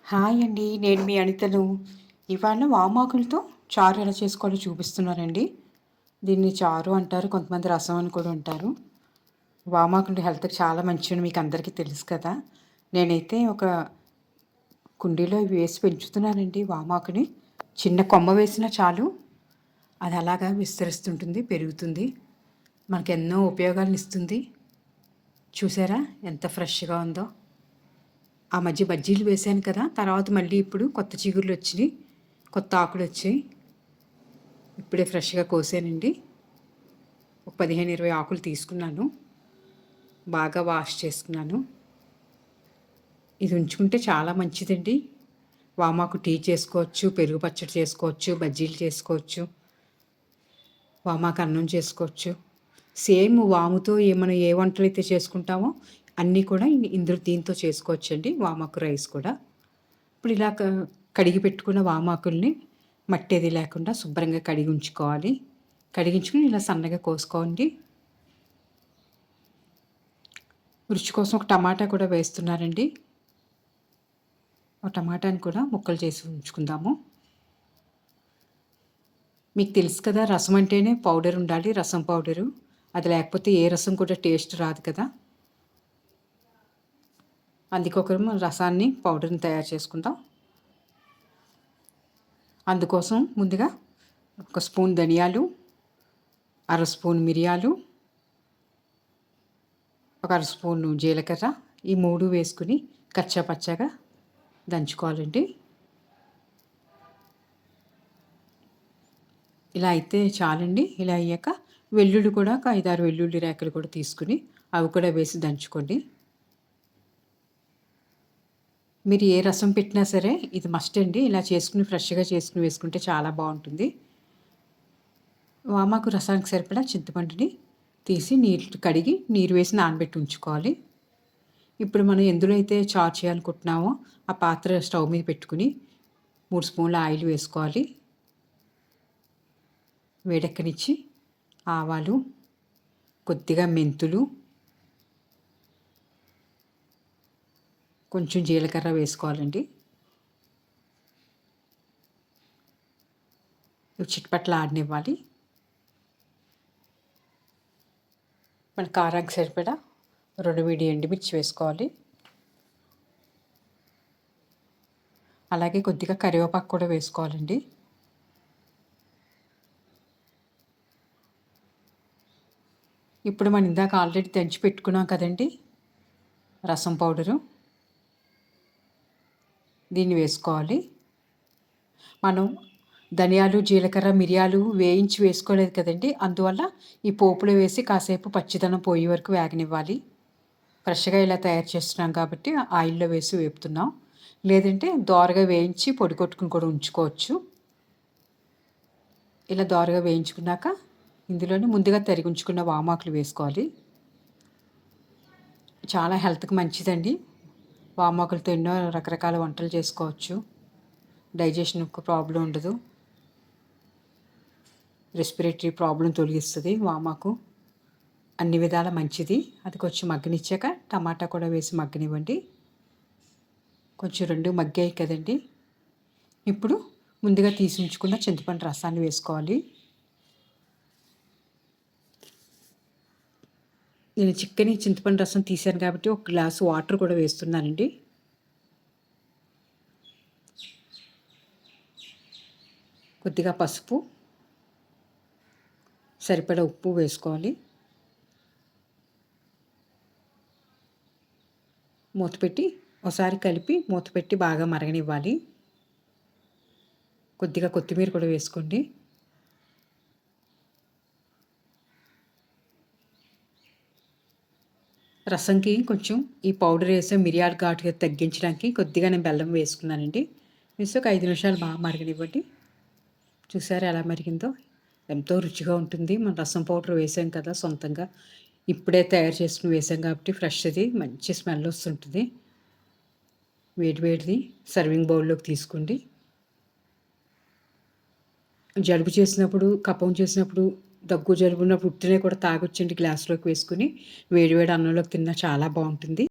Hi అండి. నేను మీ అనితను. ఇవాళ వామాకులతో చారు ఎలా చేసుకోవాలో చూపిస్తున్నానండి. దీన్ని చారు అంటారు. కొంతమంది రసం అని కూడా అంటారు. వామాకులు హెల్త్‌కి చాలా మంచివని మీకు అందరికీ తెలుసు కదా! నేనైతే ఒక కుండీలో ఇవి వేసి పెంచుతున్నానండి వామాకుని. చిన్న కొమ్మ వేసినా చాలు. అది అలాగా విస్తరిస్తుంటుంది, పెరుగుతుంది. మనకెన్నో ఉపయోగాలను ఇస్తుంది. చూసారా ఎంత ఫ్రెష్‌గా ఉందో? ఆ మధ్య బజ్జీలు వేశాను కదా! తర్వాత మళ్ళీ ఇప్పుడు కొత్త చిగుర్లు వచ్చినాయి. కొత్త ఆకులొచ్చాయి. ఇప్పుడే ఫ్రెష్‌గా కోసానండి. ఒక 15, 20 ఆకులు తీసుకున్నాను. బాగా వాష్ చేసుకున్నాను. ఇది ఉంచుకుంటే చాలా మంచిదండి. వామాకు టీ చేసుకోవచ్చు, పెరుగు పచ్చడి చేసుకోవచ్చు, బజ్జీలు చేసుకోవచ్చు, వామాకు అన్నం చేసుకోవచ్చు. సేమ్ వాముతో మనం ఏ వంటలైతే చేసుకుంటామో అన్నీ కూడా ఇందులో దీంతో చేసుకోవచ్చండి. వామాకు రైస్ కూడా. ఇప్పుడు ఇలా కడిగి పెట్టుకున్న వామాకుల్ని మట్టి అది లేకుండా శుభ్రంగా కడిగి ఉంచుకోవాలి. కడిగించుకుని ఇలా సన్నగా కోసుకోండి. రుచి కోసం ఒక టమాటా కూడా వేస్తున్నారండి. ఒక టమాటాని కూడా ముక్కలు చేసి ఉంచుకుందాము. మీకు తెలుసు కదా, రసం అంటేనే పౌడర్ ఉండాలి, రసం పౌడరు. అది లేకపోతే ఏ రసం కూడా టేస్ట్ రాదు కదా! అందుకొకరు రసాన్ని పౌడర్ని తయారు చేసుకుందాం. అందుకోసం ముందుగా ఒక స్పూన్ ధనియాలు, అర స్పూన్ మిరియాలు, ఒక అర స్పూను జీలకర్ర, ఈ 3 వేసుకుని కచ్చా పచ్చాగా దంచుకోవాలండి. ఇలా అయితే చాలండి. ఇలా అయ్యాక వెల్లుల్లి కూడా ఒక 5, 6 వెల్లుల్లి రేకలు కూడా తీసుకుని అవి కూడా వేసి దంచుకోండి. మీరు ఏ రసం పెట్టినా సరే ఇది మస్ట్ అండి. ఇలా చేసుకుని ఫ్రెష్‌గా చేసుకుని వేసుకుంటే చాలా బాగుంటుంది. వామాకు రసానికి సరిపడా చింతపండుని తీసి కడిగి నీరు వేసి నానబెట్టి ఉంచుకోవాలి. ఇప్పుడు మనం ఎందులో అయితే చారు చేయాలనుకుంటున్నామో ఆ పాత్ర స్టవ్ మీద పెట్టుకుని 3 స్పూన్ల ఆయిల్ వేసుకోవాలి. వేడెక్కనిచ్చి ఆవాలు, కొద్దిగా మెంతులు, కొంచెం జీలకర్ర వేసుకోవాలండి. చిట్పట్లు ఆడనివ్వాలి. మన కారానికి సరిపడా 2 మీడి ఎండుమిర్చి వేసుకోవాలి. అలాగే కొద్దిగా కరివేపాకు కూడా వేసుకోవాలండి. ఇప్పుడు మనం ఇందాక ఆల్రెడీ దంచి పెట్టుకున్నాం కదండి రసం పౌడరు, దీన్ని వేసుకోవాలి. మనం ధనియాలు, జీలకర్ర, మిరియాలు వేయించి వేసుకోలేదు కదండి, అందువల్ల ఈ పోపులో వేసి కాసేపు పచ్చిదనం పోయే వరకు వేగనివ్వాలి. ఫ్రెష్‌గా ఇలా తయారు చేస్తున్నాం కాబట్టి ఆయిల్లో వేసి వేపుతున్నాం. లేదంటే దోరగా వేయించి పొడి కొట్టుకుని కూడా ఉంచుకోవచ్చు. ఇలా దోరగా వేయించుకున్నాక ఇందులోనే ముందుగా తరిగి ఉంచుకున్న వామాకులు వేసుకోవాలి. చాలా హెల్త్‌కి మంచిదండి. వామాకులతో ఎన్నో రకరకాల వంటలు చేసుకోవచ్చు. డైజెషన్‌కు ప్రాబ్లం ఉండదు. రెస్పిరేటరీ ప్రాబ్లం తొలగిస్తుంది వామాకు. అన్ని విధాల మంచిది. అది కొంచెం మగ్గనిచ్చాక టమాటా కూడా వేసి మగ్గనివ్వండి. కొంచెం 2 మగ్గాయి కదండి. ఇప్పుడు ముందుగా తీసి ఉంచుకున్న చింతపండు రసాన్ని వేసుకోవాలి. నేను చిక్కని చింతపండు రసం తీశాను కాబట్టి ఒక గ్లాసు వాటర్ కూడా వేస్తున్నానండి. కొద్దిగా పసుపు, సరిపడా ఉప్పు వేసుకోవాలి. మూత పెట్టి ఒకసారి కలిపి మూత పెట్టి బాగా మరగనివ్వాలి. కొద్దిగా కొత్తిమీర కూడా వేసుకోండి. రసంకి కొంచెం ఈ పౌడర్ వేసే మిరియాల ఘాటుగా తగ్గించడానికి కొద్దిగా నేను బెల్లం వేసుకున్నానండి. వేసి ఒక 5 నిమిషాలు బాగా మరగనివ్వండి. చూసారా ఎలా మరిగిందో? ఎంతో రుచిగా ఉంటుంది. మనం రసం పౌడర్ వేసాం కదా సొంతంగా. ఇప్పుడే తయారు చేసుకుని వేసాం కాబట్టి ఫ్రెష్‌ది మంచి స్మెల్ వస్తుంటుంది. వేడి వేడిది సర్వింగ్ బౌల్లోకి తీసుకోండి. జలుబు చేసినప్పుడు, కఫం చేసినప్పుడు, దగ్గు జలుబు ఉన్నప్పుడు ఉట్టినే కూడా తాగొచ్చండి గ్లాస్‌లోకి వేసుకొని. వేడి వేడి అన్నంలోకి తిన్నా చాలా బాగుంటుంది.